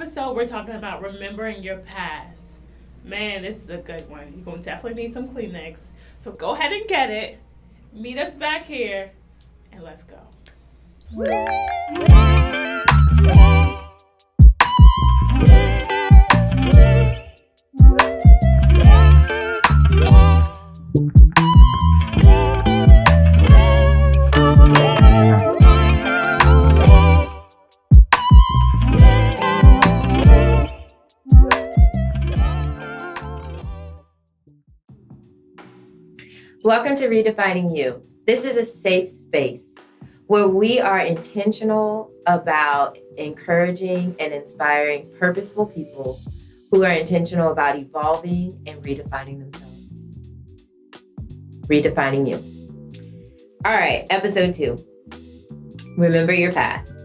episode, we're talking about remembering your past. Man, this is a good one. You're going to definitely need some Kleenex. So go ahead and get it. Meet us back here, and let's go. Welcome to Redefining You. This is a safe space where we are intentional about encouraging and inspiring purposeful people who are intentional about evolving and redefining themselves. Redefining You. All right, episode 2. Remember your past.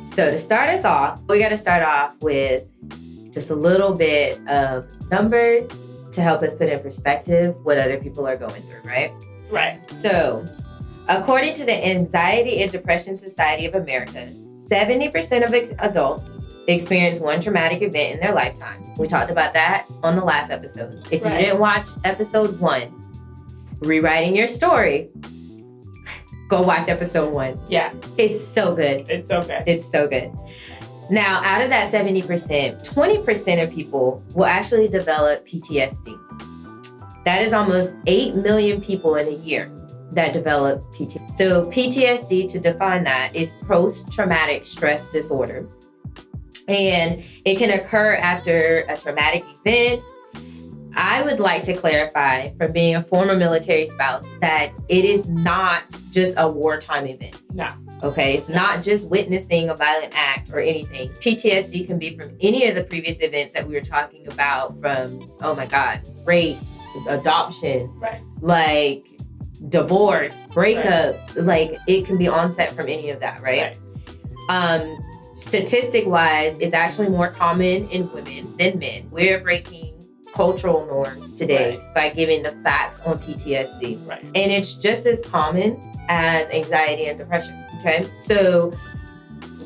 So to start us off, we got to start off with just a little bit of numbers to help us put in perspective what other people are going through, right? Right. So, according to the Anxiety and Depression Society of America, 70% of adults experience one traumatic event in their lifetime. We talked about that on the last episode. If you didn't watch episode 1, Rewriting Your Story, go watch episode 1. Yeah. It's so good. It's so good. It's so good. Now, out of that 70%, 20% of people will actually develop PTSD. That is almost 8 million people in a year that develop PTSD. So PTSD, to define that, is post-traumatic stress disorder. And it can occur after a traumatic event. I would like to clarify, from being a former military spouse, that it is not just a wartime event. No. Okay, it's not just witnessing a violent act or anything. PTSD can be from any of the previous events that we were talking about, from, oh my God, rape, adoption, like divorce, breakups, like it can be onset from any of that, right? Statistic wise, it's actually more common in women than men. We're breaking cultural norms today by giving the facts on PTSD. And it's just as common as anxiety and depression. Okay, so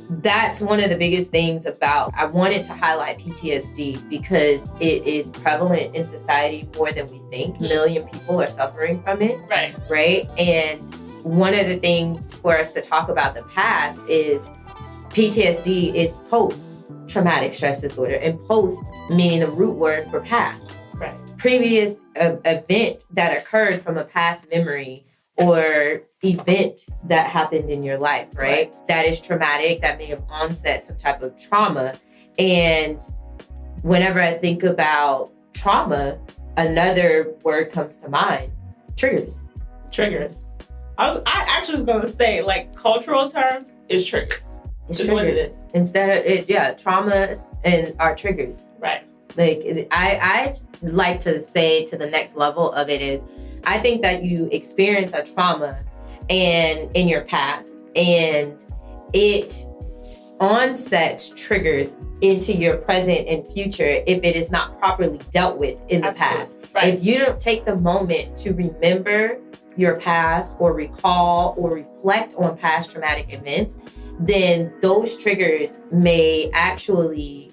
that's one of the biggest things about, I wanted to highlight PTSD because it is prevalent in society more than we think. A million people are suffering from it. Right. And one of the things for us to talk about the past is PTSD is post-traumatic stress disorder, and post meaning the root word for past. Previous event that occurred from a past memory or event that happened in your life, right? That is traumatic, that may have onset some type of trauma. And whenever I think about trauma, another word comes to mind: triggers. I actually was going to say, like, cultural terms is triggers. It's triggers. What it is. Instead of it, trauma and our triggers. Like, I like to say to the next level of it is, I think that you experience a trauma and in your past, and it onsets triggers into your present and future if it is not properly dealt with in the past. If you don't take the moment to remember your past or recall or reflect on past traumatic events, then those triggers may actually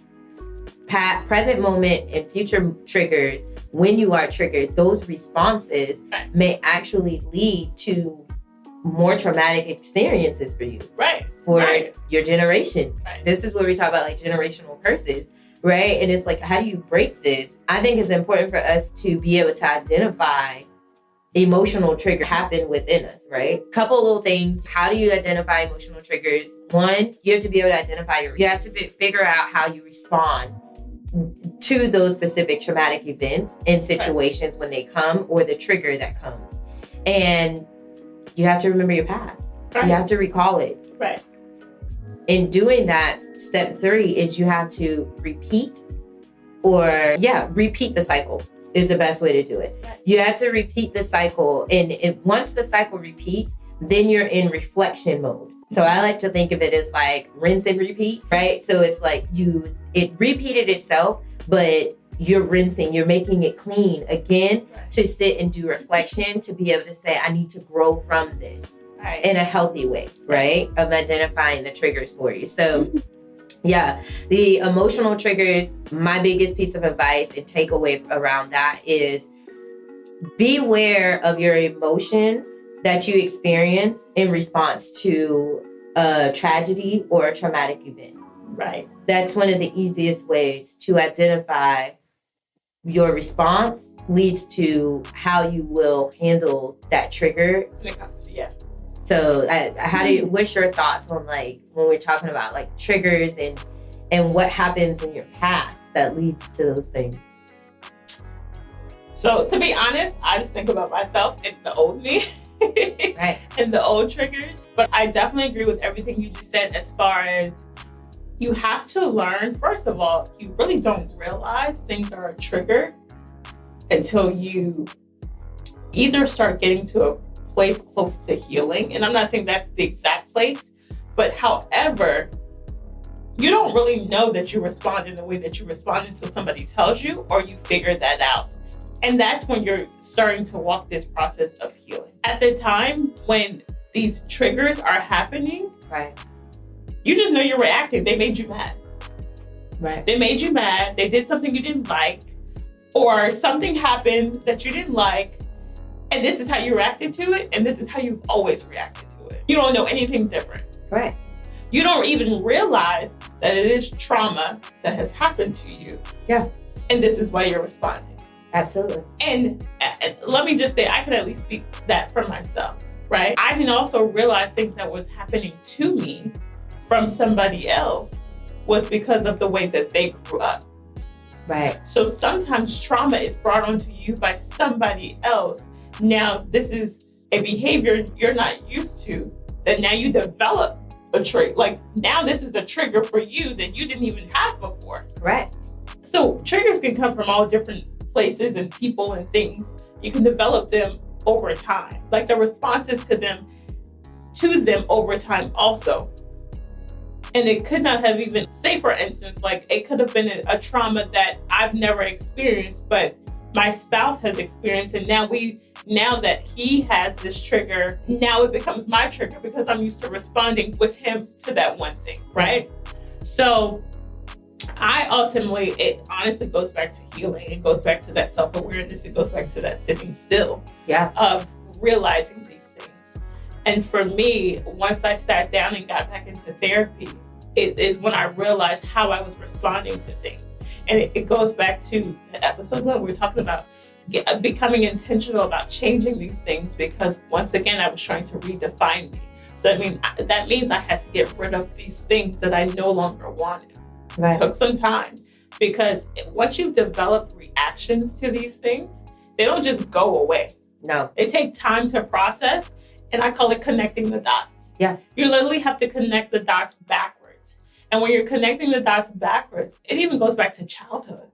present moment and future triggers, when you are triggered, those responses may actually lead to more traumatic experiences for you. For your generations. This is where we talk about like generational curses, right? And it's like, how do you break this? I think it's important for us to be able to identify emotional triggers happen within us, right? Couple little things. How do you identify emotional triggers? One, you have to be able to identify you have to figure out how you respond to those specific traumatic events and situations when they come, or the trigger that comes. And you have to remember your past. You have to recall it. In doing that, step 3 is you have to repeat the cycle is the best way to do it. You have to repeat the cycle. And once the cycle repeats, then you're in reflection mode. So I like to think of it as like rinse and repeat, right? So it's like it repeated itself, but you're rinsing, you're making it clean again to sit and do reflection, to be able to say, I need to grow from this in a healthy way, right? Of identifying the triggers for you. So Yeah, the emotional triggers, my biggest piece of advice and takeaway around that is beware of your emotions that you experience in response to a tragedy or a traumatic event. Right. That's one of the easiest ways to identify your response leads to how you will handle that trigger. Yeah. So what's your thoughts on like when we're talking about like triggers and what happens in your past that leads to those things? So to be honest, I just think about myself and the old me right. and the old triggers. But I definitely agree with everything you just said as far as you have to learn, first of all, you really don't realize things are a trigger until you either start getting to a place close to healing. And I'm not saying that's the exact place, but however, you don't really know that you respond in the way that you respond until somebody tells you or you figure that out. And that's when you're starting to walk this process of healing. At the time when these triggers are happening, right, you just know you're reacting. They made you mad. Right. They made you mad. They did something you didn't like, or something happened that you didn't like, and this is how you reacted to it, and this is how you've always reacted to it. You don't know anything different. Right. You don't even realize that it is trauma that has happened to you. Yeah. And this is why you're responding. Absolutely. And let me just say, I can at least speak that for myself, right? I can also realize things that was happening to me from somebody else was because of the way that they grew up. Right. So sometimes trauma is brought onto you by somebody else. Now, this is a behavior you're not used to, that now you develop a trait. Like now this is a trigger for you that you didn't even have before. Correct. So triggers can come from all different places and people and things. You can develop them over time, like the responses to them over time also. And it could not have even, say for instance, like it could have been a trauma that I've never experienced, but my spouse has experienced. And now that he has this trigger, now it becomes my trigger because I'm used to responding with him to that one thing, right? So it honestly goes back to healing. It goes back to that self-awareness. It goes back to that sitting still of realizing these things. And for me, once I sat down and got back into therapy, it is when I realized how I was responding to things. And it goes back to the episode when we were talking about becoming intentional about changing these things, because once again, I was trying to redefine me. So that means I had to get rid of these things that I no longer wanted. Right. It took some time, because once you've developed reactions to these things, they don't just go away. No. They take time to process, and I call it connecting the dots. Yeah. You literally have to connect the dots backwards. And when you're connecting the dots backwards, it even goes back to childhood.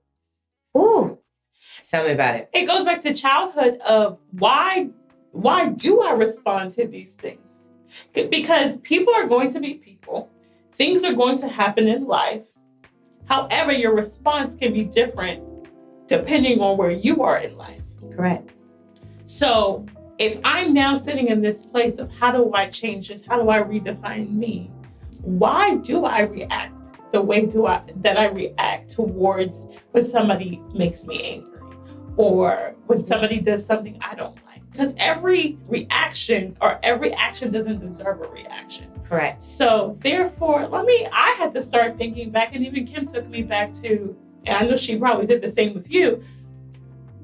Ooh. Tell me about it. It goes back to childhood of why do I respond to these things? Because people are going to be people. Things are going to happen in life. However, your response can be different depending on where you are in life. Correct. So if I'm now sitting in this place of how do I change this? How do I redefine me? Why do I react the way that I react towards when somebody makes me angry or when somebody does something I don't like? Because every reaction or every action doesn't deserve a reaction. Correct. So therefore, I had to start thinking back, and even Kim took me back to, and I know she probably did the same with you.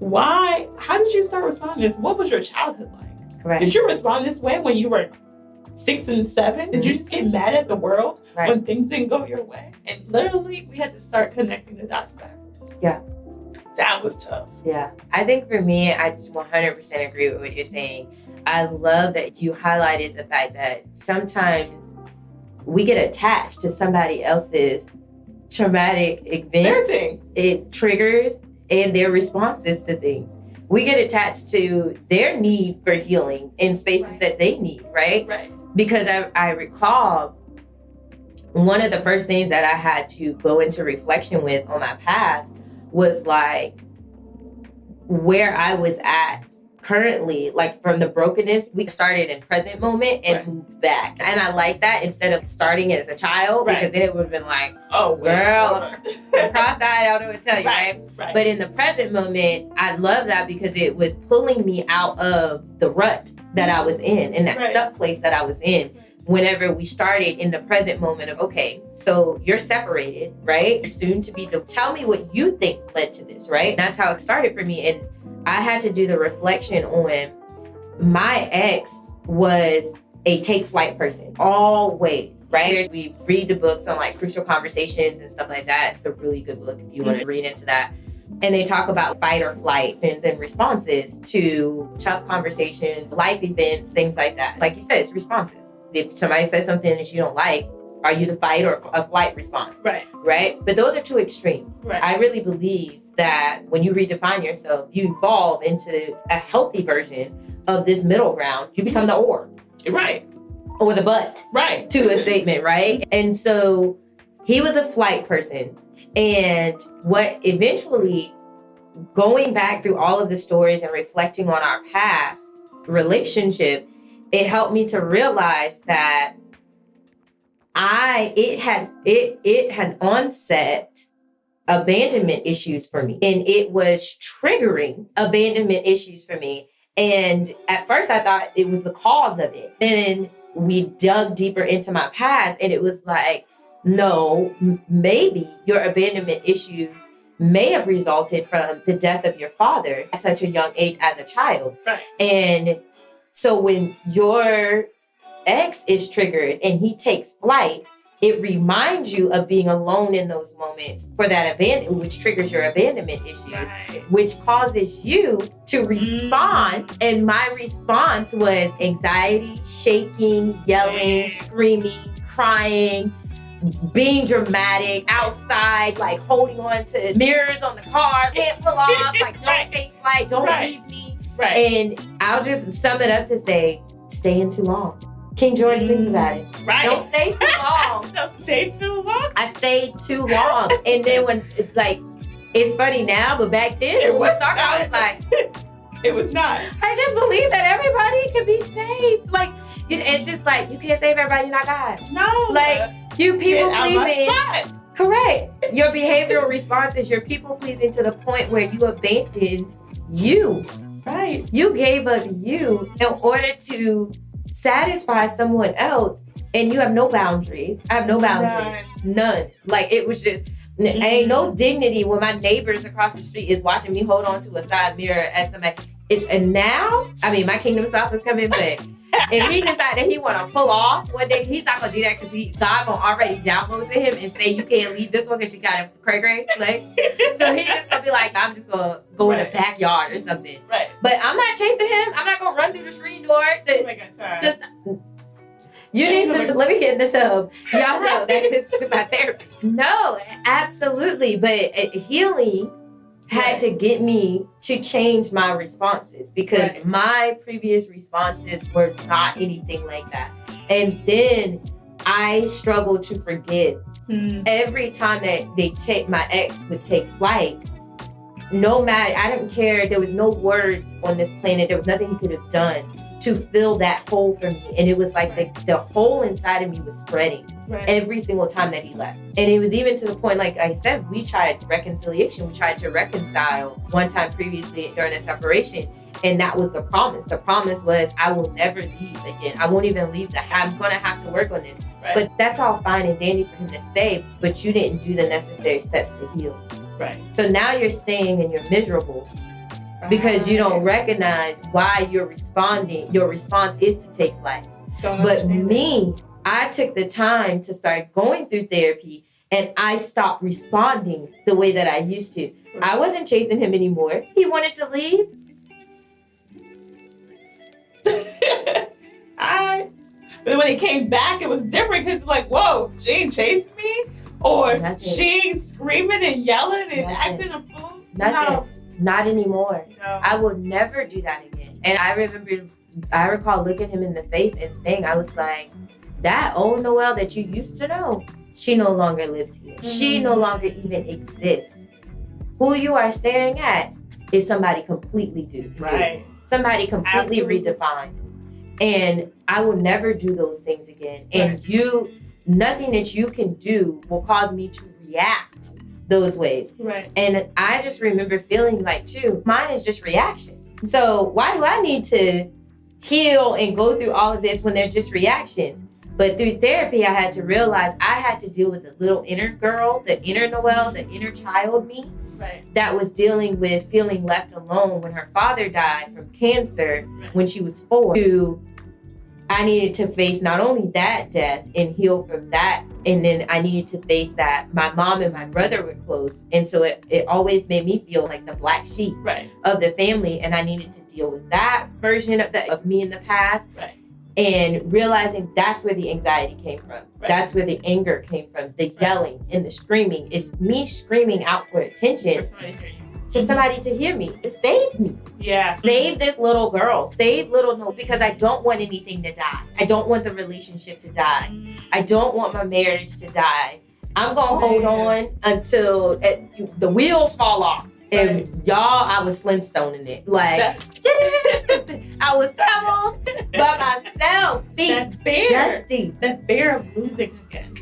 How did you start responding to this? What was your childhood like? Correct. Did you respond this way when you were 6 and 7? Did you just get mad at the world when things didn't go your way? And literally, we had to start connecting the dots backwards. Yeah. That was tough. Yeah. I think for me, I just 100% agree with what you're saying. I love that you highlighted the fact that sometimes we get attached to somebody else's traumatic event. It triggers and their responses to things. We get attached to their need for healing in spaces that they need, right? Right. Because I recall one of the first things that I had to go into reflection with on my past was like where I was at currently, like from the brokenness, we started in present moment and moved back. And I like that instead of starting as a child, because then it would have been like, oh, girl, I'm cross-eyed, I don't know what to tell you, right? But in the present moment, I love that because it was pulling me out of the rut that I was in and that stuck place that I was in. Whenever we started in the present moment of, okay, so you're separated, right? Soon to be, tell me what you think led to this, right? That's how it started for me. And I had to do the reflection on my ex was a take flight person, always, right? We read the books on like crucial conversations and stuff like that. It's a really good book if you want to read into that. And they talk about fight or flight and responses to tough conversations, life events, things like that. Like you said, it's responses. If somebody says something that you don't like, are you the fight or a flight response? Right? But those are two extremes. I really believe that when you redefine yourself, you evolve into a healthy version of this middle ground. You become the or. Or the but. To a statement, right? And so he was a flight person. And what eventually, going back through all of the stories and reflecting on our past relationship, it helped me to realize that it had onset abandonment issues for me, and it was triggering abandonment issues for me. And at first I thought it was the cause of it. Then we dug deeper into my past, and it was like, no, maybe your abandonment issues may have resulted from the death of your father at such a young age as a child. And so when your ex is triggered and he takes flight, it reminds you of being alone in those moments for that abandonment, which triggers your abandonment issues, which causes you to respond. And my response was anxiety, shaking, yelling, screaming, crying, being dramatic, outside, like holding on to mirrors on the car, can't pull off, like don't take flight, don't leave me. And I'll just sum it up to say, staying too long. King George sings about it. Don't stay too long. Don't stay too long. I stayed too long. And then when, like, it's funny now, but back then, I was like, it was not. I just believe that everybody can be saved. Like, it's just like, you can't save everybody, you're not God. No. Like, you people pleasing. Correct. Your behavioral responses, you're people pleasing to the point where you abandon you. You gave up you in order to satisfy someone else, and you have no boundaries. I have no boundaries. None. Like, it was just, ain't no dignity when my neighbors across the street is watching me hold on to a side mirror as somebody. And now, I mean, my kingdom spouse is coming, but if he decide that he want to pull off one day, he's not going to do that because God going to already download to him and say, you can't leave this one because she got a cray-cray. Like, so he's just going to be like, I'm just going to go in the backyard or something. But I'm not chasing him. I'm not going to run through the screen door. Just, you need to, let me get in the tub. Y'all know that's my therapy. No, absolutely. But healing had to get me to change my responses because my previous responses were not anything like that. And then I struggled to forget. Every time that my ex would take flight, no matter, I didn't care. There was no words on this planet. There was nothing he could have done to fill that hole for me. And it was like the hole inside of me was spreading every single time that he left. And it was even to the point, like I said, we tried reconciliation. We tried to reconcile one time previously during a separation. And that was the promise. The promise was, I will never leave again. I won't even leave I'm going to have to work on this. But that's all fine and dandy for him to say, but you didn't do the necessary steps to heal. So now you're staying and you're miserable. Because you don't recognize why you're responding. Your response is to take flight. But me, I took the time to start going through therapy and I stopped responding the way that I used to. I wasn't chasing him anymore. He wanted to leave. But when he came back, it was different because like, whoa, she ain't chasing me? Or she screaming and yelling and acting a fool? No. Not anymore. No. I will never do that again. And I recall looking him in the face and saying, I was like, that old Noel that you used to know, she no longer lives here. She no longer even exists. Who you are staring at is somebody completely new. somebody completely redefined. And I will never do those things again. And nothing that you can do will cause me to react those ways. Right. And I just remember feeling like, too, mine is just reactions. So why do I need to heal and go through all of this when they're just reactions? But through therapy, I had to realize I had to deal with the little inner girl, the inner Noel, the inner child me. Right. That was dealing with feeling left alone when her father died from cancer when she was 4. I needed to face not only that death and heal from that, and then I needed to face that my mom and my brother were close. And so it always made me feel like the black sheep of the family. And I needed to deal with that version of me in the past. Right. And realizing that's where the anxiety came from. Right. That's where the anger came from. The yelling and the screaming. It's me screaming out for attention to somebody to hear me. Save me. Yeah. Save this little girl. Save little Noel, because I don't want anything to die. I don't want the relationship to die. I don't want my marriage to die. I'm going to hold on until the wheels fall off. And y'all, I was Flintstoning it. Like, I was pebbles by myself. Feet dusty. That fear of losing again.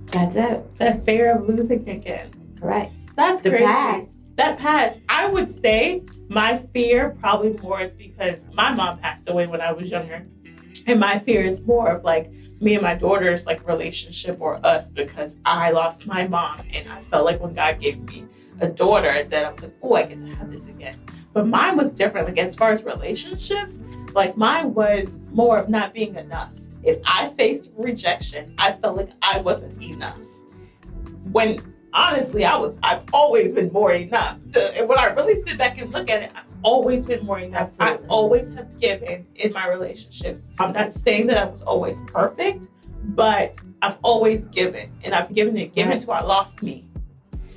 That's it. That fear of losing again. Correct. That's the crazy. Past. That past. I would say my fear probably more is because my mom passed away when I was younger. And my fear is more of like me and my daughter's like relationship or us, because I lost my mom and I felt like when God gave me a daughter that I was like, oh, I get to have this again. But mine was different. Like as far as relationships, like mine was more of not being enough. If I faced rejection, I felt like I wasn't enough. When honestly, I've always been more enough. And when I really sit back and look at it, I've always been more enough. Absolutely. I always have given in my relationships. I'm not saying that I was always perfect, but I've always given. And I've given till I lost me.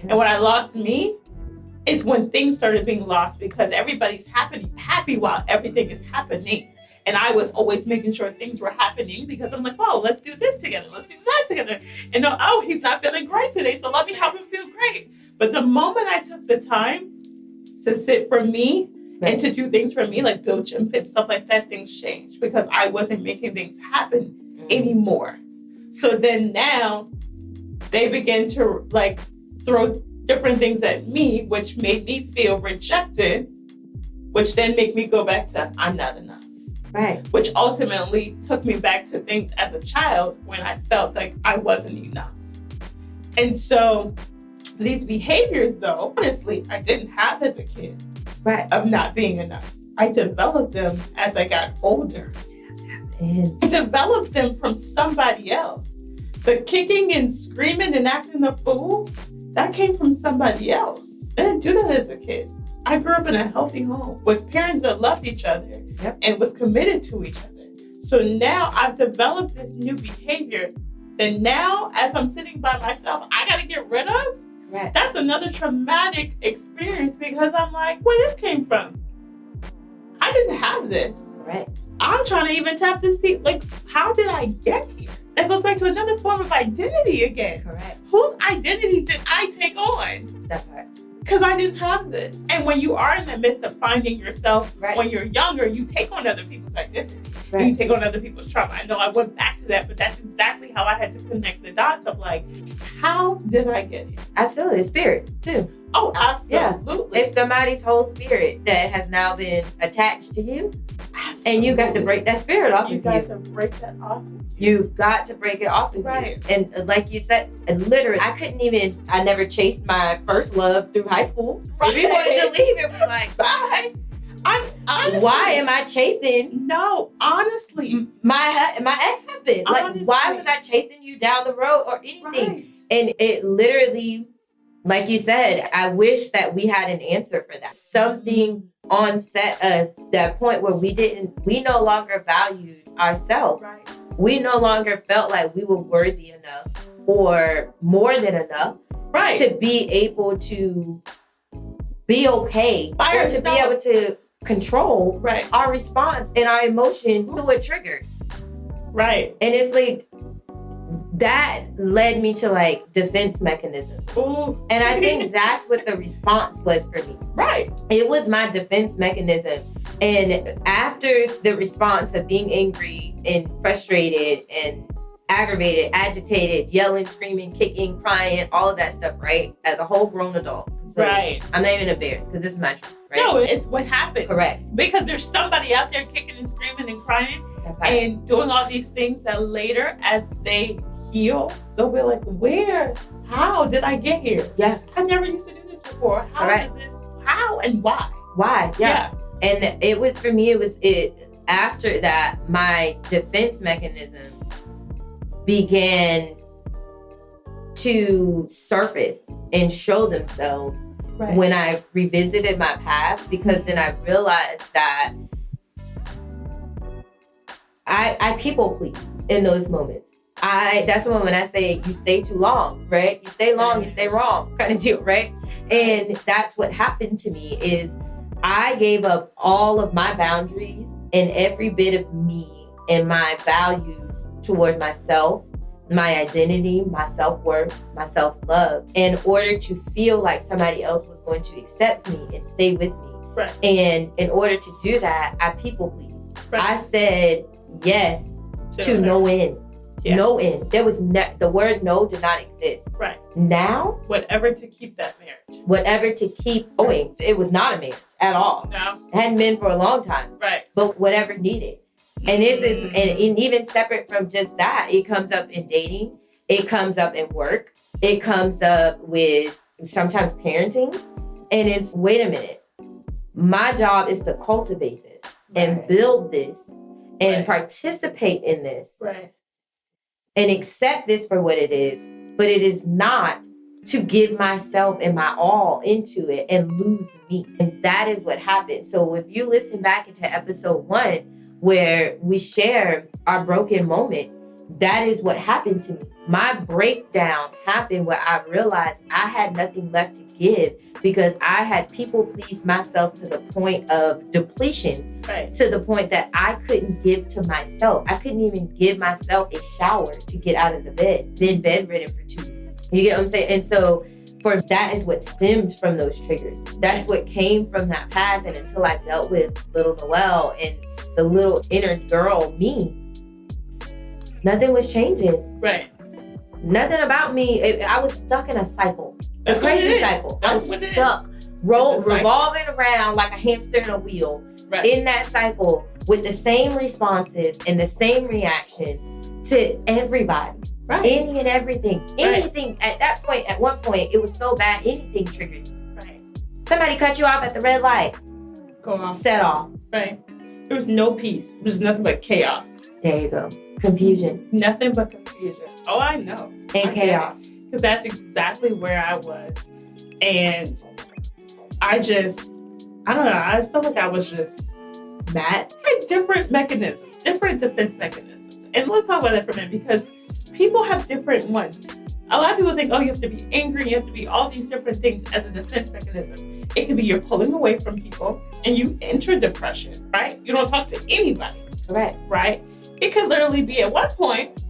And when I lost me is when things started being lost, because everybody's happy while everything is happening. And I was always making sure things were happening because I'm like, oh, let's do this together. Let's do that together. And oh, he's not feeling great today, so let me help him feel great. But the moment I took the time to sit for me and to do things for me, like build gym fit, stuff like that, things changed because I wasn't making things happen anymore. So then now they began to like throw different things at me, which made me feel rejected, which then made me go back to I'm not enough. Right. Which ultimately took me back to things as a child when I felt like I wasn't enough. And so these behaviors, though, honestly, I didn't have as a kid of not being enough. I developed them as I got older. I developed them from somebody else. The kicking and screaming and acting a fool, that came from somebody else. I didn't do that as a kid. I grew up in a healthy home with parents that loved each other and was committed to each other. So now I've developed this new behavior that now as I'm sitting by myself, I got to get rid of. Right. That's another traumatic experience because I'm like, where this came from? I didn't have this. Right. I'm trying to even tap to see, like, how did I get here? That goes back to another form of identity again. Correct. Whose identity did I take on? That part. Because I didn't have this. And when you are in the midst of finding yourself, when you're younger, you take on other people's identity. You take on other people's trauma. I know I went back to that, but that's exactly how I had to connect the dots of like, how did I get here? Absolutely. Spirits too. Oh, absolutely. Yeah. It's somebody's whole spirit that has now been attached to you. Absolutely. And you got to break that spirit off of you. You got to break that off of you. You've got to break it off of you. And like you said, literally, I never chased my first love through high school. If we wanted to leave, it was like, bye. Honestly, why am I chasing? No, honestly. My ex-husband. Like, why was I chasing you down the road or anything? Right. And it literally, like you said, I wish that we had an answer for that. Something onset us that point where we no longer valued ourselves. Right. We no longer felt like we were worthy enough or more than enough to be able to be okay or to be able to control our response and our emotions to a trigger. Right. And it's like, that led me to like defense mechanism. Ooh. And I think that's what the response was for me. Right. It was my defense mechanism And after the response of being angry and frustrated and aggravated, agitated, yelling, screaming, kicking, crying, all of that stuff, right? As a whole grown adult. So right. I'm not even embarrassed because this is my truth, right? No, it's what happened. Correct. Because there's somebody out there kicking and screaming and crying and doing all these things that later, as they heal, they'll be like, where? How did I get here? Yeah. I never used to do this before. How did this? How and why? Why? Yeah. And it was, for me, after that, my defense mechanism began to surface and show themselves when I revisited my past, because then I realized that I people please in those moments. That's when I say you stay too long, right? You stay long, you stay wrong kind of deal, right? And that's what happened to me is I gave up all of my boundaries and every bit of me and my values towards myself, my identity, my self-worth, my self-love, in order to feel like somebody else was going to accept me and stay with me. Right. And in order to do that, I people pleased. Right. I said yes to no end. Yeah. No end. There was the word no did not exist. Right. Now, whatever to keep that marriage. Whatever to keep going. It was not a marriage at all. No. It hadn't been for a long time. Right. But whatever needed. And this is, and even separate from just that, it comes up in dating. It comes up in work. It comes up with sometimes parenting. And it's, wait a minute. My job is to cultivate this and build this and participate in this. Right. And accept this for what it is. But it is not to give myself and my all into it and lose me. And that is what happened. So if you listen back into episode 1, where we share our broken moment, that is what happened to me. My breakdown happened where I realized I had nothing left to give because I had people pleased myself to the point of depletion, to the point that I couldn't give to myself. I couldn't even give myself a shower to get out of the bed. Been bedridden for 2 weeks. You get what I'm saying? And so that is what stemmed from those triggers. That's what came from that past. And until I dealt with little Noel and the little inner girl, me, nothing was changing. Right. Nothing about me. I was stuck in a cycle. That's a crazy cycle. I was stuck, revolving around like a hamster in a wheel in that cycle with the same responses and the same reactions to everybody. Right. Any and everything. Anything at that point, at one point, it was so bad, anything triggered me. Right. Somebody cut you off at the red light. Go on. Set off. Right. There was no peace. There was nothing but chaos. There you go. Confusion. Nothing but confusion. Oh, I know. And chaos. Because that's exactly where I was. And I don't know, I felt like I was just mad. I had different mechanisms, different defense mechanisms. And let's talk about that for a minute, because people have different ones. A lot of people think, oh, you have to be angry, you have to be all these different things as a defense mechanism. It could be you're pulling away from people and you enter depression, right? You don't talk to anybody. Correct. Right? It could literally be at one point,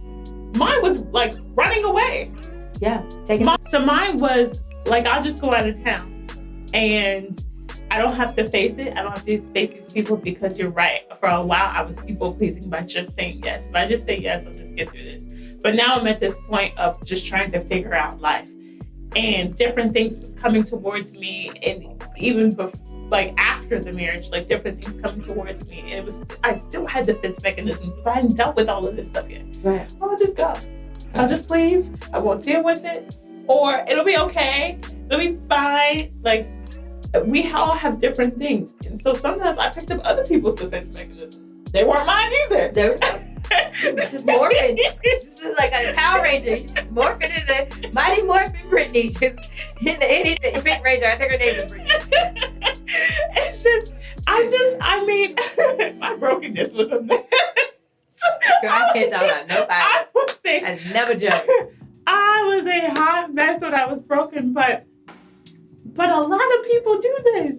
mine was like running away. Yeah. So mine was like, I'll just go out of town and I don't have to face it. I don't have to face these people, because you're right. For a while, I was people pleasing by just saying yes. If I just say yes, I'll just get through this. But now I'm at this point of just trying to figure out life, and different things was coming towards me, and even like after the marriage, like different things coming towards me, and I still had defense mechanisms because I hadn't dealt with all of this stuff yet. Right. I'll just go. I'll just leave. I won't deal with it, or it'll be okay. It'll be fine. Like, we all have different things. And so sometimes I picked up other people's defense mechanisms. They weren't mine either. It's just morphing. It's just like a Power Ranger. It's just morphing into Mighty Morphin Brittany. Just in the Pink Ranger. I think her name is Brittany. It's just, I mean, my brokenness was a mess. Girl, I can't tell about nobody. I never joked. I was a hot mess when I was broken, but a lot of people do this.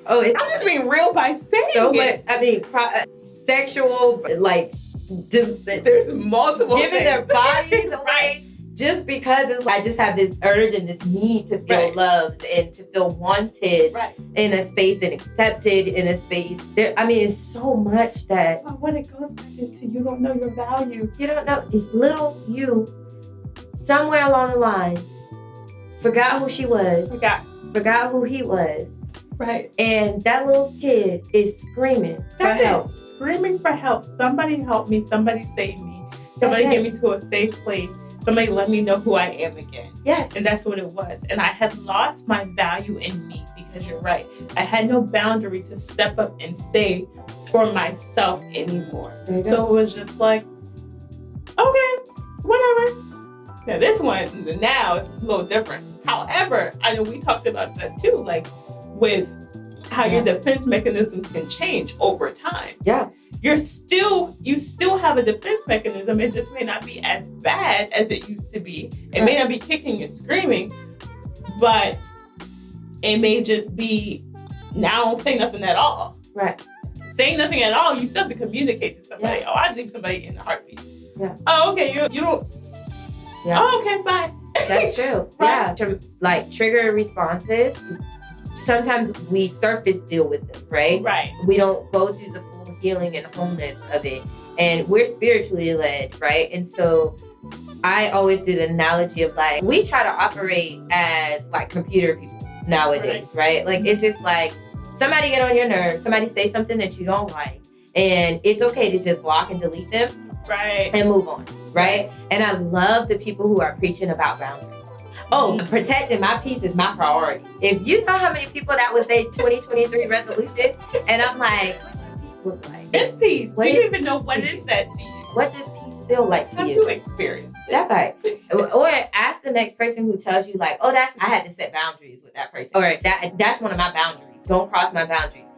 Oh, I'm just being real by saying so it. Much. I mean, sexual, like, just there's multiple giving things. their bodies away, just because it's like, I just have this urge and this need to feel loved and to feel wanted in a space and accepted in a space. It's so much that... But what it goes back is to you don't know your value. You don't know. Little you, somewhere along the line, forgot who she was. Forgot who he was. Right. And that little kid is screaming for help. Screaming for help. Somebody help me. Somebody save me. Somebody get me to a safe place. Somebody let me know who I am again. Yes. And that's what it was. And I had lost my value in me because you're right. I had no boundary to step up and say for myself anymore. So it was just like, okay, whatever. Now this one now is a little different. However, I know we talked about that too, like with how your defense mechanisms can change over time. Yeah. You still have a defense mechanism. It just may not be as bad as it used to be. It may not be kicking and screaming, but it may just be now don't say nothing at all. Right. Saying nothing at all, you still have to communicate to somebody. Yeah. Oh, I leave somebody in a heartbeat. Yeah. Oh, okay. You don't. Yeah. Oh, okay. Bye. That's true. Right. Yeah. Like trigger responses. Sometimes we surface deal with them, right? Right. We don't go through the full healing and wholeness of it. And we're spiritually led, right? And so I always do the analogy of like, we try to operate as like computer people nowadays, right? Like, it's just like somebody get on your nerves, somebody say something that you don't like, and it's okay to just block and delete them. Right. And move on, right? And I love the people who are preaching about boundaries. Oh, protecting my peace is my priority. If you know how many people that was their 2023 resolution, and I'm like, what's your peace look like? It's peace. Do you even know what is that to you? What does peace feel like to you? Have you experienced it? That right. Or ask the next person who tells you like, oh, I had to set boundaries with that person. Or that's one of my boundaries. Don't cross my boundaries.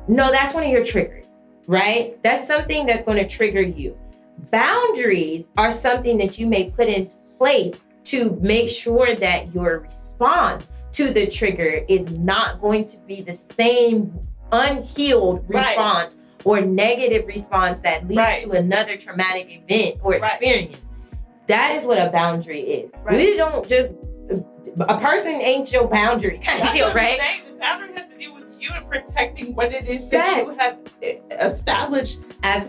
No, that's one of your triggers, right? That's something that's going to trigger you. Boundaries are something that you may put in place to make sure that your response to the trigger is not going to be the same unhealed response or negative response that leads to another traumatic event or experience. That is what a boundary is. We don't just, a person ain't your boundary kind of deal, right? The boundary has to do with you and protecting what it is that you have established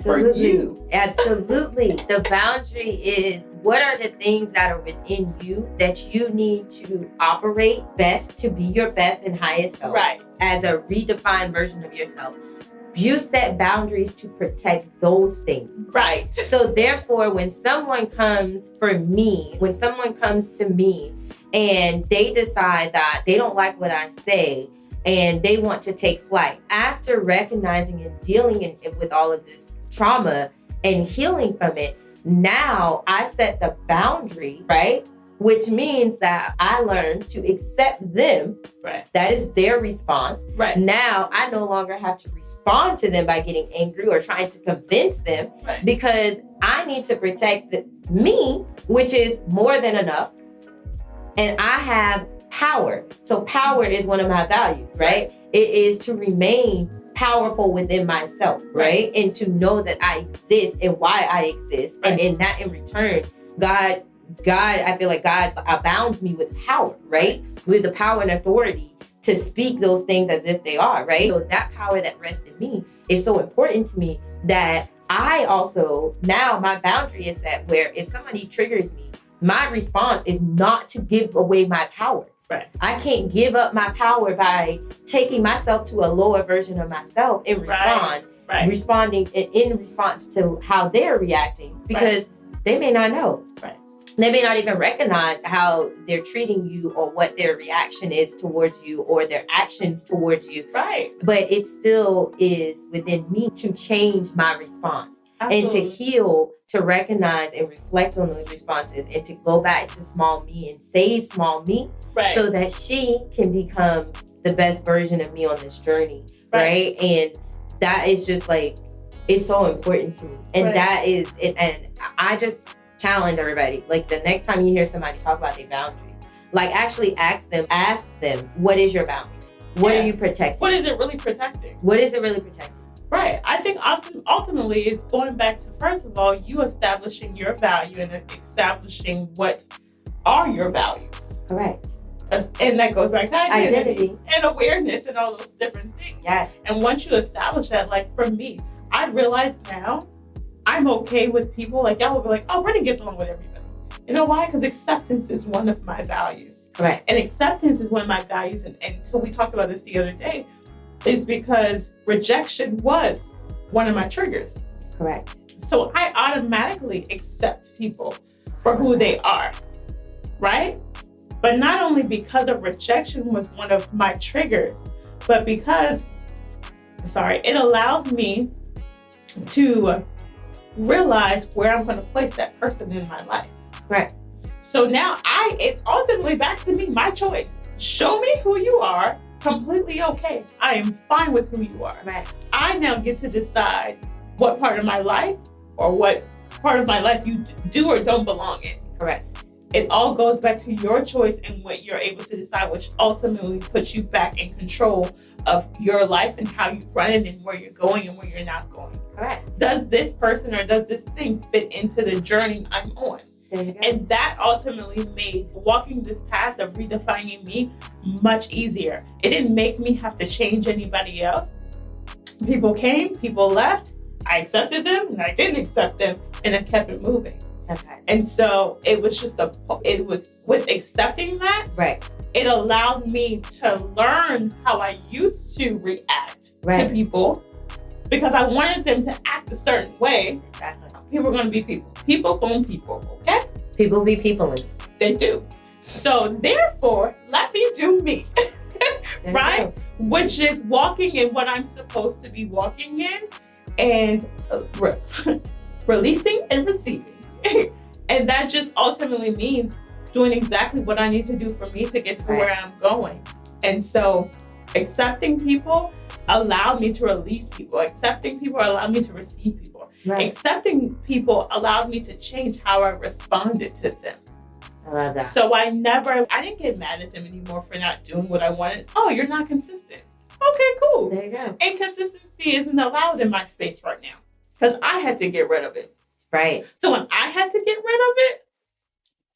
for you. Absolutely. The boundary is what are the things that are within you that you need to operate best to be your best and highest self as a redefined version of yourself. You set boundaries to protect those things. Right. So therefore, when someone comes to me and they decide that they don't like what I say and they want to take flight, after recognizing and dealing with all of this trauma and healing from it, now I set the boundary, right? Which means that I learned to accept them. Right. That is their response. Right. Now I no longer have to respond to them by getting angry or trying to convince them because I need to protect me, which is more than enough. And I have power. So power is one of my values, right? It is to remain powerful within myself, right? And to know that I exist and why I exist. And in that, in return, God, I feel like God abounds me with power, right? With the power and authority to speak those things as if they are, right? So that power that rests in me is so important to me that I also, now my boundary is set where if somebody triggers me, my response is not to give away my power. Right. I can't give up my power by taking myself to a lower version of myself and responding in response to how they're reacting because they may not know. Right. They may not even recognize how they're treating you or what their reaction is towards you or their actions towards you. Right. But it still is within me to change my response. Absolutely. And to heal, to recognize and reflect on those responses and to go back to small me and save small me so that she can become the best version of me on this journey. Right. And that is just like, it's so important to me. And that is it. And I just challenge everybody, like the next time you hear somebody talk about their boundaries, like actually ask them, what is your boundary? What are you protecting? What is it really protecting? What is it really protecting? Right. I think ultimately it's going back to, first of all, you establishing your value and establishing what are your values. Correct. And that goes back to identity and awareness and all those different things. Yes. And once you establish that, like for me, I realize now I'm okay with people. Like y'all will be like, oh, Brittany gets along with everybody. You know why? Because acceptance is one of my values. Correct. And acceptance is one of my values. And so we talked about this the other day, is because rejection was one of my triggers. Correct. So I automatically accept people for who they are, right? But not only because of rejection was one of my triggers, but because, it allowed me to realize where I'm going to place that person in my life. Right. So now it's ultimately back to me, my choice. Show me who you are, completely okay. I am fine with who you are. Right. I now get to decide what part of my life or what part of my life you do or don't belong in. Correct. It all goes back to your choice and what you're able to decide, which ultimately puts you back in control of your life and how you run it and where you're going and where you're not going. Correct. Does this person or does this thing fit into the journey I'm on? And that ultimately made walking this path of redefining me much easier. It didn't make me have to change anybody else. People came, people left. I accepted them and I didn't accept them, and I kept it moving. Okay. And so it was with accepting that, right, it allowed me to learn how I used to react to people because I wanted them to act a certain way. Exactly. People are going to be people. People going people, okay? People be people. They do. So therefore, let me do me, right? Which is walking in what I'm supposed to be walking in and releasing and receiving. And that just ultimately means doing exactly what I need to do for me to get to where I'm going. And so accepting people allowed me to release people. Accepting people allowed me to receive people. Right. Accepting people allowed me to change how I responded to them. I love that. So I didn't get mad at them anymore for not doing what I wanted. Oh, you're not consistent. Okay, cool. There you go. Inconsistency isn't allowed in my space right now because I had to get rid of it. Right. So when I had to get rid of it,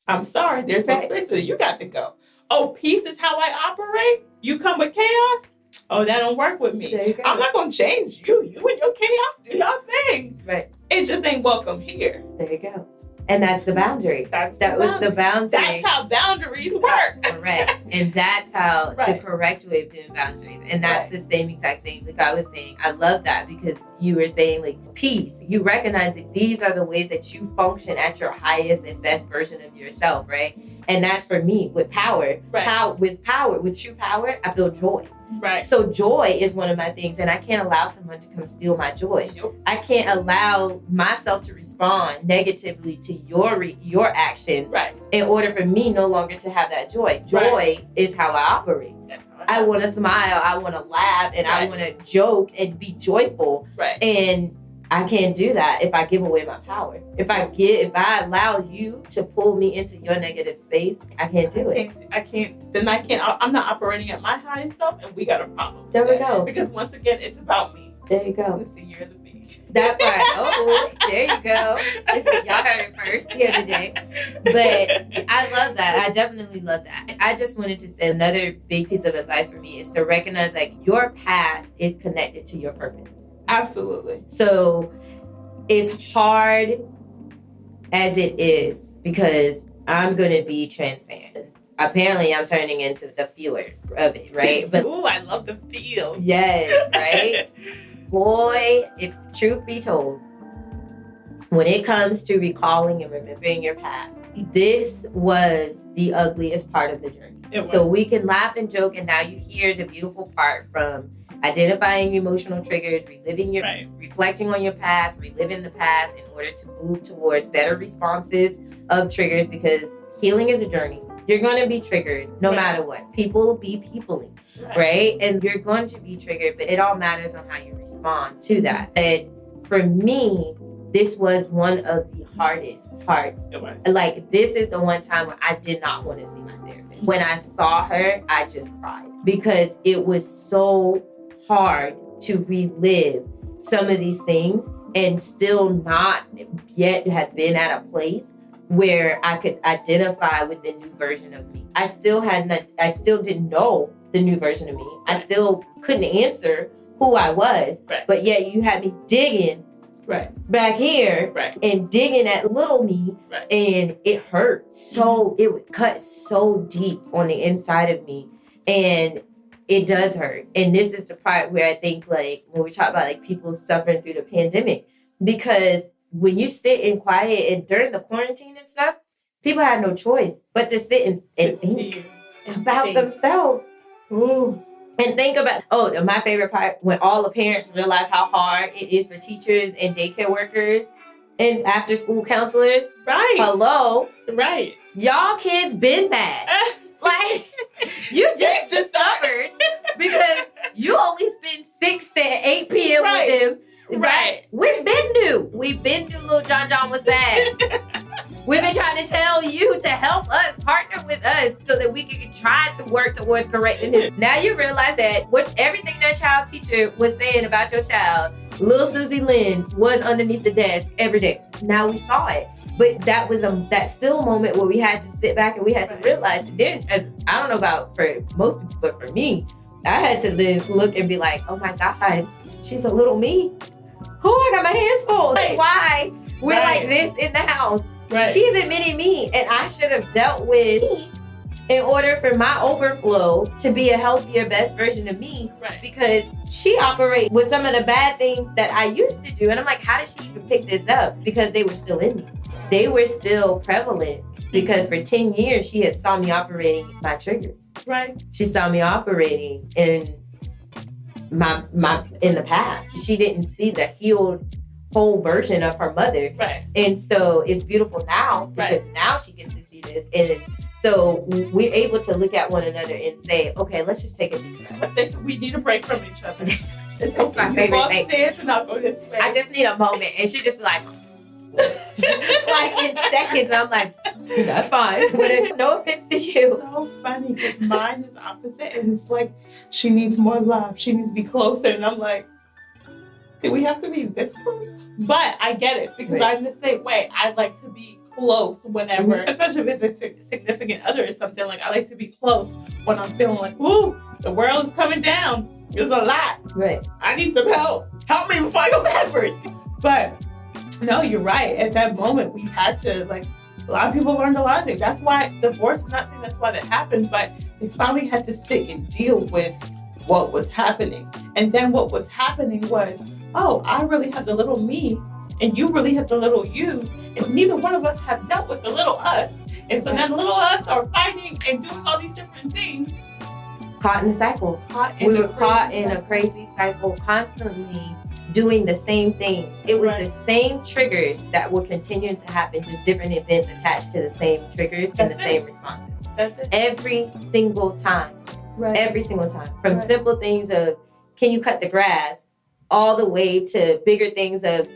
I'm sorry, there's no space for it. You got to go. Oh, peace is how I operate? You come with chaos? Oh, that don't work with me. I'm not going to change you. You and your chaos, do your thing. Right. It just ain't welcome here. There you go. And that's the boundary. Was the boundary. That's how boundaries work. Correct. And that's how the correct way of doing boundaries. And that's the same exact thing that God was saying. I love that because you were saying like peace. You recognize that these are the ways that you function at your highest and best version of yourself, right? And that's for me with power. Right. With true power, I feel joy. Right. So joy is one of my things, and I can't allow someone to come steal my joy. Nope. I can't allow myself to respond negatively to your actions in order for me no longer to have that joy. Joy is how I operate. That's how I want to smile, I want to laugh, and I want to joke and be joyful. Right. And I can't do that if I give away my power. If I allow you to pull me into your negative space, I can't do it. I'm not operating at my highest self, and we got a problem. There we go. Because once again, it's about me. There you go. It's the year of the bee. That part. Oh, there you go. Listen, y'all heard it first here today. But I love that. I definitely love that. I just wanted to say another big piece of advice for me is to recognize like your past is connected to your purpose. Absolutely. So as hard as it is, because I'm going to be transparent. Apparently, I'm turning into the feeler of it, right? But ooh, I love the feel. Yes, right? Boy, if truth be told, when it comes to recalling and remembering your past, this was the ugliest part of the journey. So we can laugh and joke, and now you hear the beautiful part from identifying your emotional triggers, reflecting on your past, reliving the past in order to move towards better responses of triggers, because healing is a journey. You're going to be triggered no matter what. People be peopling, right? And you're going to be triggered, but it all matters on how you respond to that. But for me, this was one of the hardest parts. Like, this is the one time where I did not want to see my therapist. When I saw her, I just cried because it was so hard to relive some of these things and still not yet have been at a place where I could identify with the new version of me. I still didn't know the new version of me. I still couldn't answer who I was, but yet you had me digging back here and digging at little me, and it hurt so, it would cut so deep on the inside of me, and it does hurt. And this is the part where I think, like, when we talk about like people suffering through the pandemic, because when you sit in quiet and during the quarantine and stuff, people had no choice but to sit and think about themselves. Ooh. And think about, my favorite part, when all the parents realize how hard it is for teachers and daycare workers and after school counselors. Right. Hello. Right. Y'all kids been bad. Like, you just discovered because you only spend 6 to 8 p.m. with them. Right. We've been new. We've been new. Little John was bad. We've been trying to tell you to help us, partner with us, so that we can try to work towards correcting it. Now you realize that everything that child teacher was saying about your child, little Susie Lynn, was underneath the desk every day. Now we saw it. But that was that still moment where we had to sit back and we had to realize. Then, I don't know about for most people, but for me, I had to then look and be like, oh my God, she's a little me. Oh, I got my hands full. That's why we're like this in the house. Right. She's admitting me, and I should have dealt with me in order for my overflow to be a healthier, best version of me. Right. Because she operates with some of the bad things that I used to do. And I'm like, how did she even pick this up? Because they were still in me. They were still prevalent. Because for 10 years, she had saw me operating my triggers. Right. She saw me operating in my in the past. She didn't see the healed whole version of her mother. Right. And so it's beautiful now because now she gets to see this. And so we're able to look at one another and say, okay, let's just take a deep breath. We need a break from each other. That's my favorite thing. Upstairs and I'll go this way. I just need a moment. And she just be like, like in seconds. I'm like, that's fine. No offense to you. It's so funny because mine is opposite. And it's like, she needs more love. She needs to be closer. And I'm like, do we have to be this close? But I get it because I'm the same way. I like to be close whenever, especially if it's a significant other or something. Like, I like to be close when I'm feeling like, ooh, the world is coming down. There's a lot. Right. I need some help. Help me before I go backwards. But no, you're right. At that moment, we had to, like, a lot of people learned a lot of things. That's why divorce is not saying that's why that happened, but they finally had to sit and deal with what was happening. And then what was happening was, oh, I really have the little me and you really have the little you, and neither one of us have dealt with the little us. And so now the little us are fighting and doing all these different things. Caught in a cycle. We were caught in a crazy cycle, constantly doing the same things. It was the same triggers that were continuing to happen, just different events attached to the same triggers and the same responses. That's it. Every single time. Right. Every single time. From simple things of, can you cut the grass, all the way to bigger things of,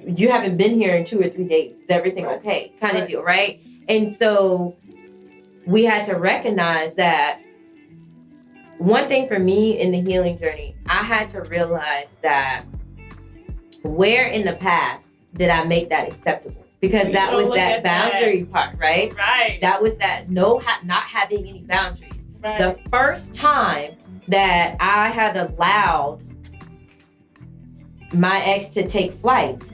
you haven't been here in 2 or 3 days. Is everything okay? Kind of deal, right? And so we had to recognize that one thing for me in the healing journey, I had to realize that where in the past did I make that acceptable? Because that was that boundary part, right? Right. That was that not having any boundaries. Right. The first time that I had allowed my ex to take flight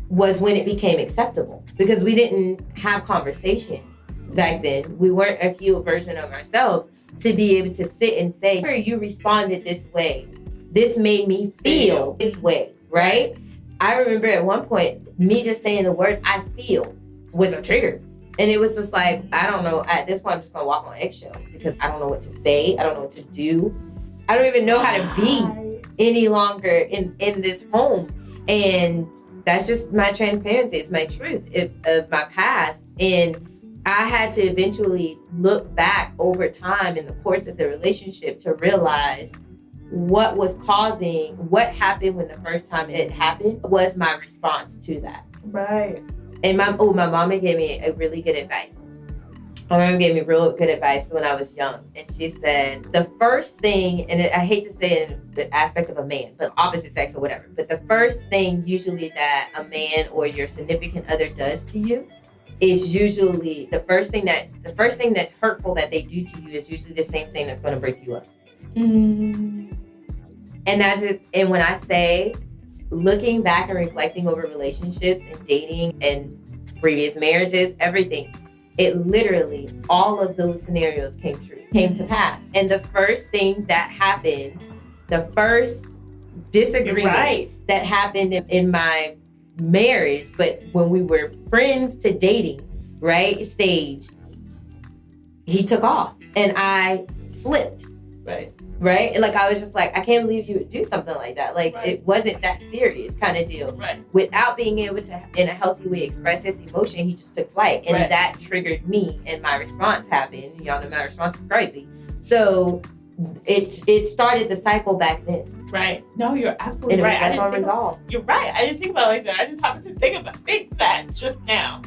was when it became acceptable, because we didn't have conversation back then. We weren't a healed version of ourselves to be able to sit and say, you responded this way. This made me feel this way, right? I remember at one point, me just saying the words I feel was a trigger. And it was just like, I don't know, at this point, I'm just gonna walk on eggshells because I don't know what to say. I don't know what to do. I don't even know how to be any longer in this home. And that's just my transparency. It's my truth of my past. And I had to eventually look back over time in the course of the relationship to realize what was causing, what happened when the first time it happened was my response to that. Right. And my mama gave me a really good advice. my mom gave me real good advice when I was young. And she said, the first thing, and I hate to say it in the aspect of a man, but opposite sex or whatever, but the first thing usually that a man or your significant other does to you is usually the first thing that's hurtful that they do to you is usually the same thing that's going to break you up. And and when I say looking back and reflecting over relationships and dating and previous marriages, everything, it literally, all of those scenarios came to pass. And the first thing that happened, the first disagreement that happened in my marriage, but when we were friends to dating, stage, he took off and I flipped. Right? And I was just like, I can't believe you would do something like that. It wasn't that serious kind of deal. Without being able to, in a healthy way, express his emotion, he just took flight. And that triggered me and my response happened. Y'all know my response is crazy. So it started the cycle back then. No, you're absolutely right. And it was unresolved. You're right. I didn't think about it like that. I just happened to think that just now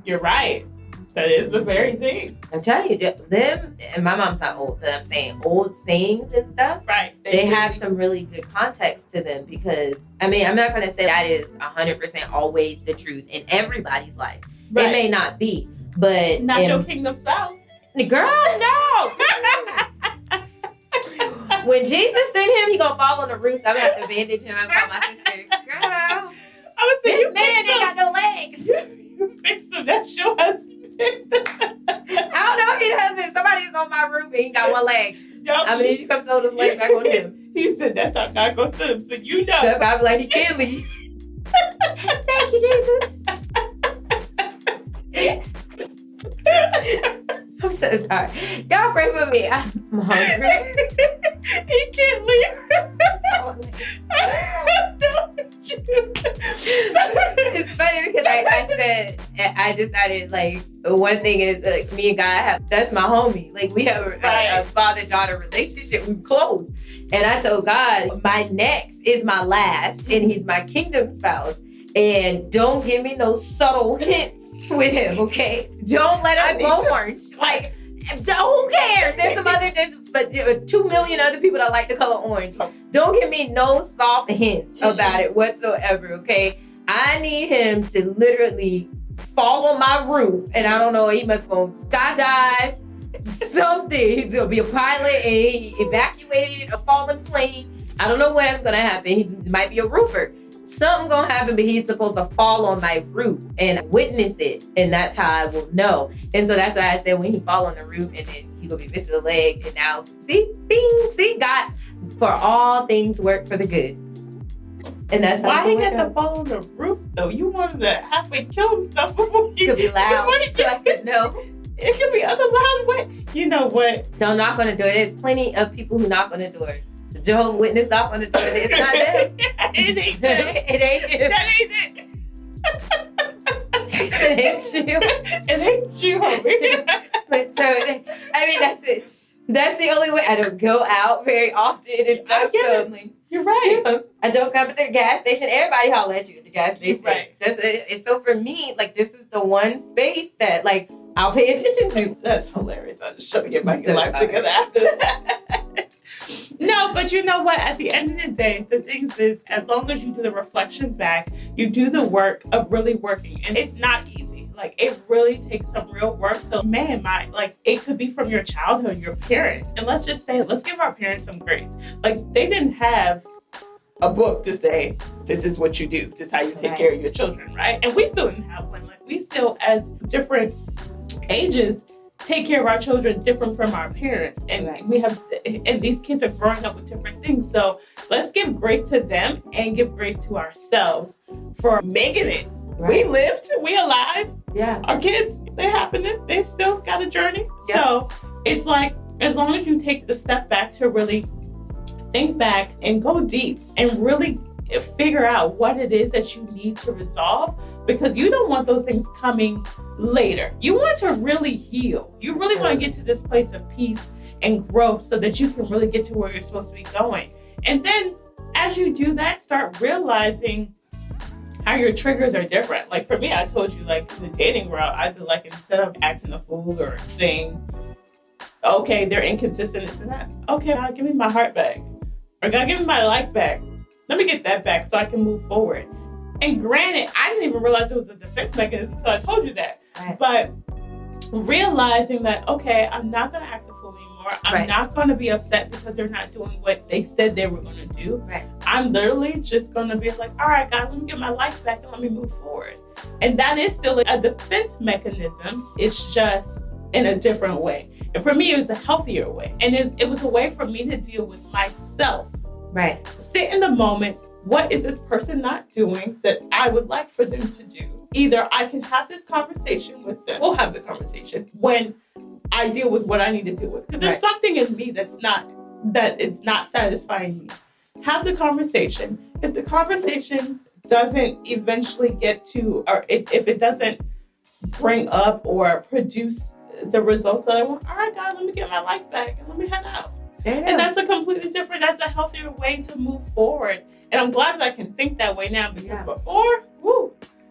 you're right. That is the very thing. I'm telling you, them, and my mom's not old, but I'm saying old sayings and stuff. They have some really good context to them because, I'm not going to say that is 100% always the truth in everybody's life. It may not be, but... Not your kingdom spouse. Girl, no! When Jesus sent him, he going to fall on the roof, so I'm going to have to bandage him. I'm going to call my sister, girl, this man ain't got no legs. You fix him. That's your husband. I don't know if he's husband. Somebody's on my roof and he got one leg. I mean, you come sew those legs back on him. He said that's how God goes to him. So you know. I'll be like, he can't leave. Thank you, Jesus. I'm so sorry. Y'all pray for me. I'm hungry. He can't leave. It's funny because I decided one thing is me and God that's my homie. We have a father-daughter relationship. We're close. And I told God, my next is my last and he's my kingdom spouse. And don't give me no subtle hints with him, okay? Don't let him go orange. Who cares? There are 2 million other people that like the color orange. Don't give me no soft hints about it whatsoever, okay? I need him to literally fall on my roof, and I don't know, he must go skydive, something. He's gonna be a pilot, and he evacuated a fallen plane. I don't know when that's gonna happen. He might be a roofer. Something gonna happen, but he's supposed to fall on my roof and witness it, and that's how I will know. And so that's why I said when he fall on the roof, and then he gonna be missing a leg, and now see, God, for all things work for the good. And that's how why he got to fall on the roof though? You wanted to halfway kill himself before he could be loud, so I could know. It could be other loud ways. You know what? Don't knock on the door. There's plenty of people who knock on the door. The Jehovah's Witness knock on the door. It's not them. It ain't them. It ain't him. That ain't it. It ain't you. It ain't you, homie. But so, that's it. That's the only way. I don't go out very often. It's not suddenly. You're right. I don't come to the gas station. Everybody holler at you at the gas station. That's it. So for me, this is the one space that I'll pay attention to. That's hilarious. I'm just trying to get my life together after that. No, but you know what? At the end of the day, the thing is, as long as you do the reflection back, you do the work of really working. And it's not easy. It really takes some real work to, it could be from your childhood, your parents. And let's give our parents some grace. They didn't have a book to say, this is what you do. This is how you take care of your children, right? And we still didn't have one. We still, as different ages, take care of our children different from our parents. And and these kids are growing up with different things. So let's give grace to them and give grace to ourselves for making it. We lived, we alive. Yeah. Our kids, they happening. They still got a journey. Yeah. So it's as long as you take the step back to really think back and go deep and really figure out what it is that you need to resolve, because you don't want those things coming later. You want to really heal. You really want to get to this place of peace and growth so that you can really get to where you're supposed to be going. And then as you do that, start realizing how your triggers are different. Like for me, I told you, like in the dating world, I'd be like, instead of acting a fool or saying, okay, they're inconsistent, it's that. Okay, God, give me my heart back. Or God, give me my life back. Let me get that back so I can move forward. And granted, I didn't even realize it was a defense mechanism until I told you that. Right. But realizing that, okay, I'm not going to act a fool anymore. I'm not going to be upset because they're not doing what they said they were going to do. Right. I'm literally just going to be like, all right, God, let me get my life back and let me move forward. And that is still a defense mechanism. It's just in a different way. And for me, it was a healthier way. And it was a way for me to deal with myself. Right. Sit in the moments. What is this person not doing that I would like for them to do? Either I can have this conversation with them. We'll have the conversation when I deal with what I need to deal with. Because there's something in me that it's not satisfying me. Have the conversation. If the conversation doesn't eventually get to, or if it doesn't bring up or produce the results that I want, all right, guys, let me get my life back and let me head out. And that's that's a healthier way to move forward. And I'm glad that I can think that way now because before,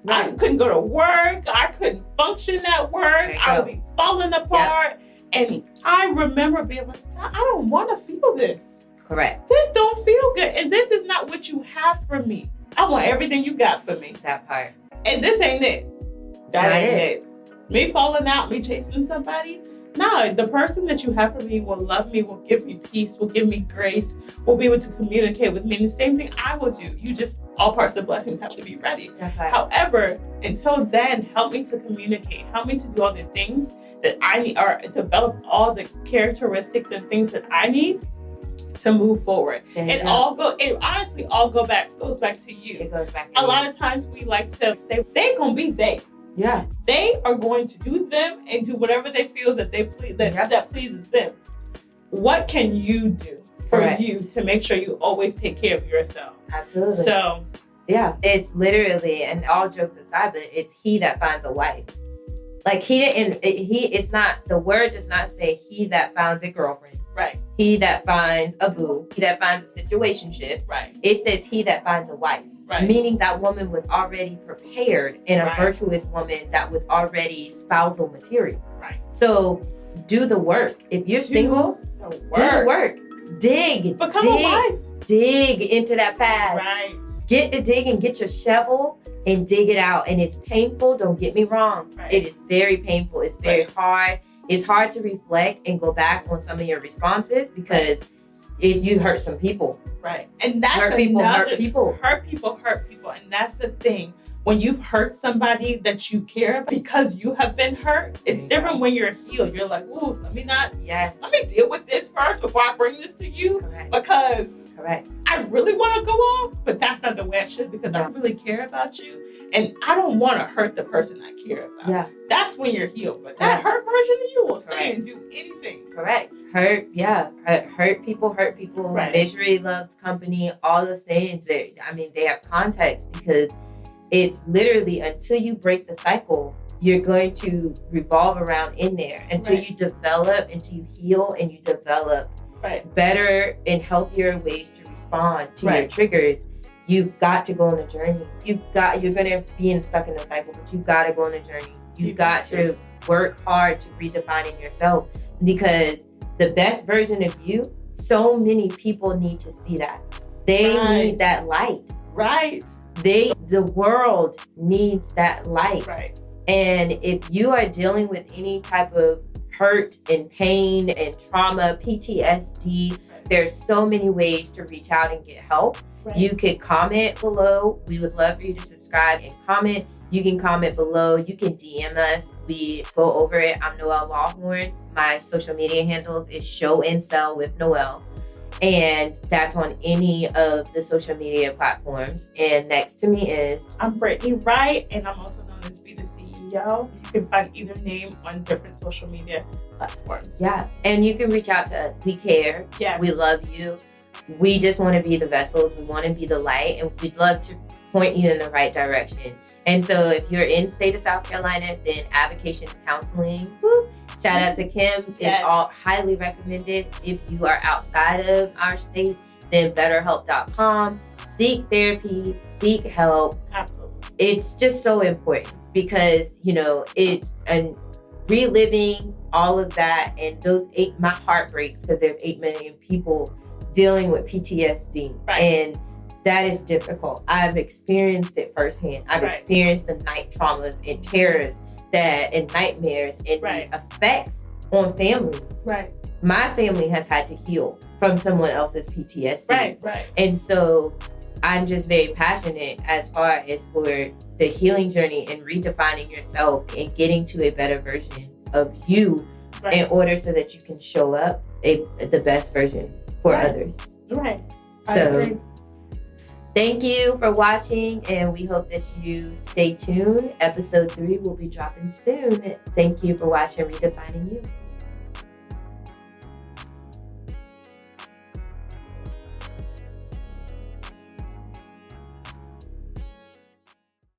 I couldn't go to work. I couldn't function at work. I would be falling apart. Yep. And I remember being like, I don't want to feel this. Correct. This don't feel good. And this is not what you have for me. I want everything you got for me. That part. And this ain't it. That ain't it. Me falling out, me chasing somebody. No, the person that you have for me will love me, will give me peace, will give me grace, will be able to communicate with me. And the same thing I will do. You just, all parts of blessings have to be ready. Right. However, until then, help me to communicate. Help me to do all the things that I need, or develop all the characteristics and things that I need to move forward. It honestly goes back to you. It goes back to you. A lot of times we like to say, they gonna be they. Yeah. They are going to do them and do whatever they feel that that pleases them. What can you do for you to make sure you always take care of yourself? Absolutely. So, yeah, it's literally, and all jokes aside, but it's he that finds a wife. Like it's not, the word does not say he that finds a girlfriend. Right. He that finds a boo. He that finds a situationship. Right. It says he that finds a wife. Right. Meaning that woman was already prepared and a virtuous woman that was already spousal material. Right. So do the work. If you're single, do the work. Dig. Become a wife. Dig into that past. Right. Get to dig and get your shovel and dig it out. And it's painful. Don't get me wrong. Right. It is very painful. It's very hard. It's hard to reflect and go back on some of your responses because you hurt some people. Right. And that's hurt people. Hurt people. And that's the thing. When you've hurt somebody that you care because you have been hurt, it's different when you're healed. You're like, ooh, let me deal with this first before I bring this to you. Correct. Because Correct. I really want to go off, but that's not the way I should because I really care about you. And I don't want to hurt the person I care about. Yeah. That's when you're healed. But that hurt version of you will say and do anything. Correct. Hurt people. Right. Misery loves company. All the sayings they have context because it's literally until you break the cycle, you're going to revolve around in there until you develop, until you heal and you develop better and healthier ways to respond to your triggers. You've got to go on the journey. You're going to be stuck in the cycle, but you've got to go on the journey. You've got to work hard to redefining yourself because the best version of you, so many people need to see that. They need that light. Right. The world needs that light. Right. And if you are dealing with any type of hurt and pain and trauma, PTSD, there's so many ways to reach out and get help. Right. You could comment below. We would love for you to subscribe and comment. You can comment below. You can DM us. We go over it. I'm Noel Lawhorn. My social media handles is Show and Sell with Noel. And that's on any of the social media platforms. And next to me is... I'm Brittany Wright, and I'm also known as Be the CEO. You can find either name on different social media platforms. Yeah, and you can reach out to us. We care. Yes. We love you. We just want to be the vessels. We want to be the light, and we'd love to point you in the right direction. And so if you're in state of South Carolina, then Avocations Counseling, shout out to Kim, is all highly recommended. If you are outside of our state, then betterhelp.com. Seek therapy, seek help. Absolutely. it's just so important because, and reliving all of that and my heart breaks because there's 8 million people dealing with PTSD. Right. And that is difficult. I've experienced it firsthand. I've experienced the night traumas and terrors and nightmares and the effects on families. Right. My family has had to heal from someone else's PTSD. Right. And so I'm just very passionate as far as for the healing journey and redefining yourself and getting to a better version of you in order so that you can show up the best version for others. Right. So thank you for watching, and we hope that you stay tuned. Episode 3 will be dropping soon. Thank you for watching Redefining You.